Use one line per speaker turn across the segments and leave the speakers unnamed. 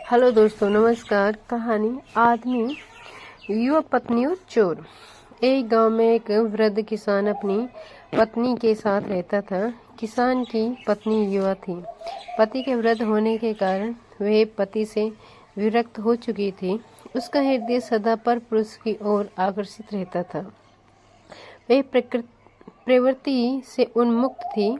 Hello दोस्तों, नमस्कार। कहानी आदमी, युवा पत्नी और चोर। एक गांव में एक वृद्ध किसान अपनी पत्नी के साथ रहता था। किसान की पत्नी युवा थी। पति के वृद्ध होने के कारण वह पति से विरक्त हो चुकी थी। उसका हृदय सदा पर पुरुष की ओर आकर्षित रहता था। वह प्रवृत्ति से उन्मुक्त थी।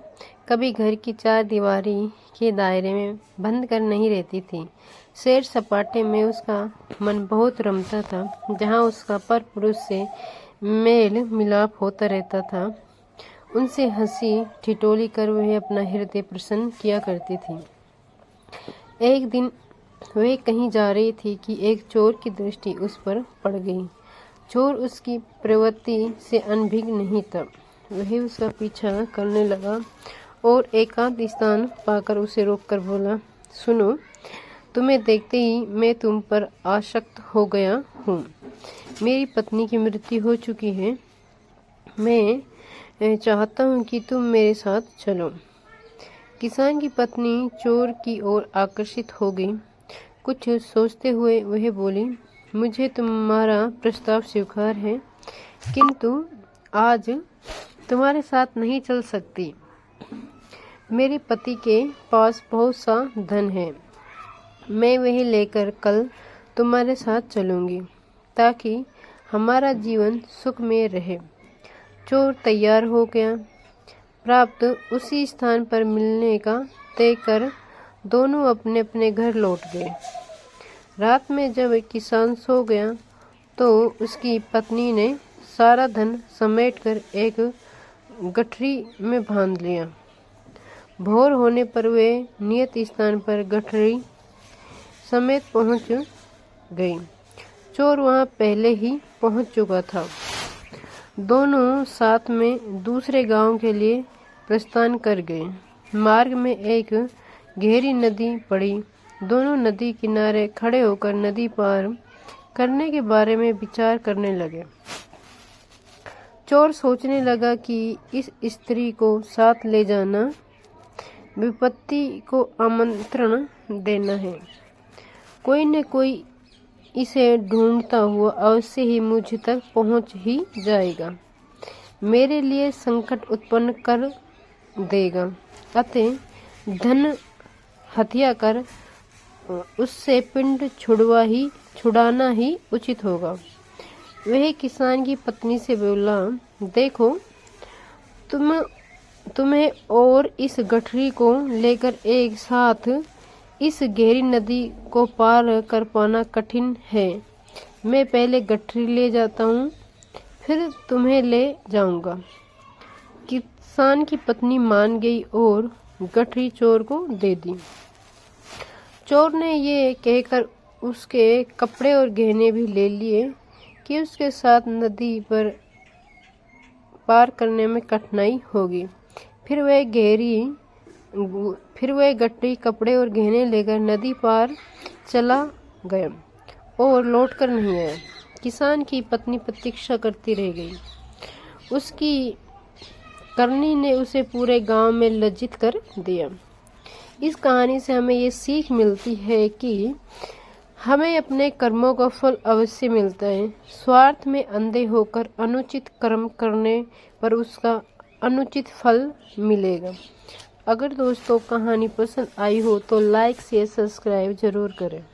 कभी घर की चार दीवारी के दायरे में बंद कर नहीं रहती थी। सैर सपाटे में उसका मन बहुत रमता था, जहाँ उसका पर पुरुष से मेल मिलाप होता रहता था। उनसे हंसी ठिठोली कर वह अपना हृदय प्रसन्न किया करती थी। एक दिन वह कहीं जा रही थी कि एक चोर की दृष्टि उस पर पड़ गई। चोर उसकी प्रवृत्ति से अनभिज्ञ नहीं था। वह उसका पीछा करने लगा और एकांत स्थान पाकर उसे रोककर बोला, सुनो, तुम्हें देखते ही मैं तुम पर आसक्त हो गया हूँ। मेरी पत्नी की मृत्यु हो चुकी है। मैं चाहता हूँ कि तुम मेरे साथ चलो। किसान की पत्नी चोर की ओर आकर्षित हो गई। कुछ सोचते हुए वह बोली, मुझे तुम्हारा प्रस्ताव स्वीकार है, किंतु आज तुम्हारे साथ नहीं चल सकती। मेरे पति के पास बहुत सा धन है। मैं वह लेकर कल तुम्हारे साथ चलूंगी, ताकि हमारा जीवन सुखमय रहे। चोर तैयार हो गया। प्राप्त उसी स्थान पर मिलने का तय कर दोनों अपने अपने घर लौट गए। रात में जब किसान सो गया तो उसकी पत्नी ने सारा धन समेटकर एक गठरी में बांध लिया। भोर होने पर वे नियत स्थान पर गठरी समेत पहुंच गई। चोर वहां पहले ही पहुंच चुका था। दोनों साथ में दूसरे गांव के लिए प्रस्थान कर गए। मार्ग में एक गहरी नदी पड़ी। दोनों नदी किनारे खड़े होकर नदी पार करने के बारे में विचार करने लगे। चोर सोचने लगा कि इस स्त्री को साथ ले जाना विपत्ति को आमंत्रण देना है। कोई न कोई इसे ढूंढता हुआ अवश्य ही मुझ तक पहुंच ही जाएगा, मेरे लिए संकट उत्पन्न कर देगा। अतः धन हत्या कर उससे पिंड छुड़ाना ही उचित होगा। वह किसान की पत्नी से बोला, देखो, तुम्हें और इस गठरी को लेकर एक साथ इस गहरी नदी को पार कर पाना कठिन है। मैं पहले गठरी ले जाता हूँ, फिर तुम्हें ले जाऊंगा। किसान की पत्नी मान गई और गठरी चोर को दे दी। चोर ने ये कहकर उसके कपड़े और गहने भी ले लिए कि उसके साथ नदी पर पार करने में कठिनाई होगी। फिर वह गठरी, कपड़े और गहने लेकर नदी पार चला गया और लौटकर नहीं आया। किसान की पत्नी प्रतीक्षा करती रह गई। उसकी करनी ने उसे पूरे गांव में लज्जित कर दिया। इस कहानी से हमें ये सीख मिलती है कि हमें अपने कर्मों का फल अवश्य मिलता है। स्वार्थ में अंधे होकर अनुचित कर्म करने पर उसका अनुचित फल मिलेगा। अगर दोस्तों कहानी पसंद आई हो तो लाइक शेयर सब्सक्राइब जरूर करें।